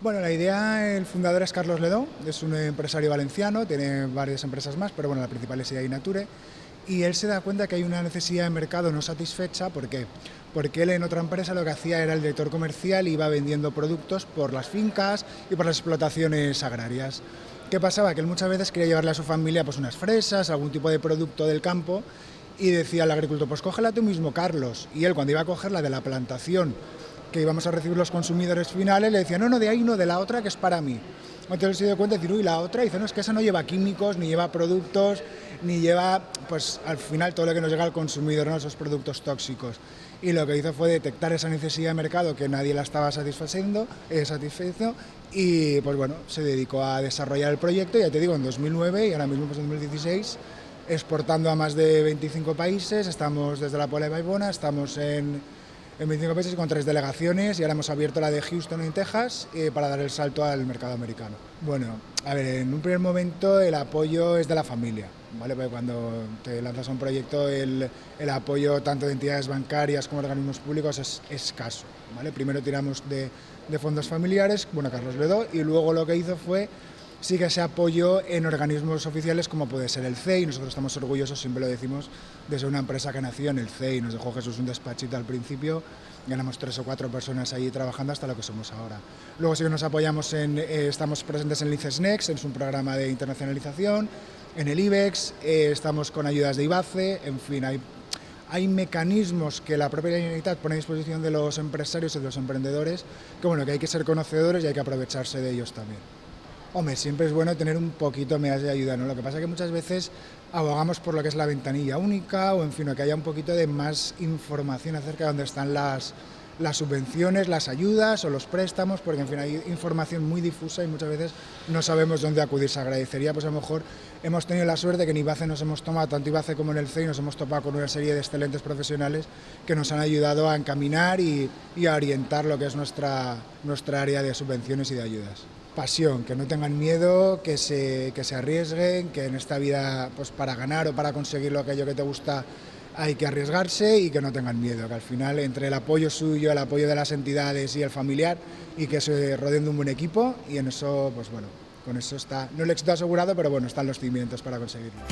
Bueno, la idea, el fundador es Carlos Ledó, es un empresario valenciano, tiene varias empresas más, pero bueno, la principal es IDA Nature, y él se da cuenta que hay una necesidad de mercado no satisfecha. ¿Por qué? Porque él en otra empresa lo que hacía era el director comercial, iba vendiendo productos por las fincas y por las explotaciones agrarias. ¿Qué pasaba? Que él muchas veces quería llevarle a su familia pues unas fresas, algún tipo de producto del campo, y decía al agricultor, pues cógela tú mismo, Carlos. Y él, cuando iba a cogerla de la plantación que íbamos a recibir los consumidores finales, le decía, no, no, de ahí no, de la otra que es para mí. Entonces él se dio cuenta y dice, uy, la otra, y dice, no, es que esa no lleva químicos, ni lleva productos, ni lleva, pues al final todo lo que nos llega al consumidor, ¿no? Esos productos tóxicos. Y lo que hizo fue detectar esa necesidad de mercado que nadie la estaba satisfaciendo, y pues bueno, se dedicó a desarrollar el proyecto, ya te digo, en 2009 y ahora mismo pues en 2016, exportando a más de 25 países, estamos desde la Puebla de Baibona, estamos en 25 países con 3 delegaciones y ahora hemos abierto la de Houston en Texas para dar el salto al mercado americano. Bueno, a ver, en un primer momento el apoyo es de la familia, ¿vale? Porque cuando te lanzas a un proyecto el apoyo tanto de entidades bancarias como de organismos públicos es escaso, ¿vale? Primero tiramos de fondos familiares, bueno, Carlos Ledó, y luego lo que hizo fue sí que se apoyó en organismos oficiales como puede ser el CEI. Nosotros estamos orgullosos, siempre lo decimos, de ser una empresa que nació en el CEI. Nos dejó Jesús un despachito al principio, ganamos 3 o 4 personas allí trabajando hasta lo que somos ahora. Luego sí que nos apoyamos estamos presentes en el ICES Next, es un programa de internacionalización, en el IBEX, estamos con ayudas de IBACE, en fin, hay mecanismos que la propia Generalitat pone a disposición de los empresarios y de los emprendedores que, bueno, que hay que ser conocedores y hay que aprovecharse de ellos también. Hombre, siempre es bueno tener un poquito más de ayuda, ¿no? Lo que pasa es que muchas veces abogamos por lo que es la ventanilla única o, en fin, que haya un poquito de más información acerca de dónde están las subvenciones, las ayudas o los préstamos, porque, en fin, hay información muy difusa y muchas veces no sabemos dónde acudir. Se agradecería, pues a lo mejor hemos tenido la suerte que en IBACE nos hemos tomado, tanto IBACE como en el CEI, nos hemos topado con una serie de excelentes profesionales que nos han ayudado a encaminar y a orientar lo que es nuestra área de subvenciones y de ayudas. Pasión, que no tengan miedo, que se arriesguen, que en esta vida, pues para ganar o para conseguir aquello que te gusta hay que arriesgarse y que no tengan miedo, que al final entre el apoyo suyo, el apoyo de las entidades y el familiar, y que se rodeen de un buen equipo, y en eso, pues bueno, con eso está, no el éxito asegurado, pero bueno, están los cimientos para conseguirlo.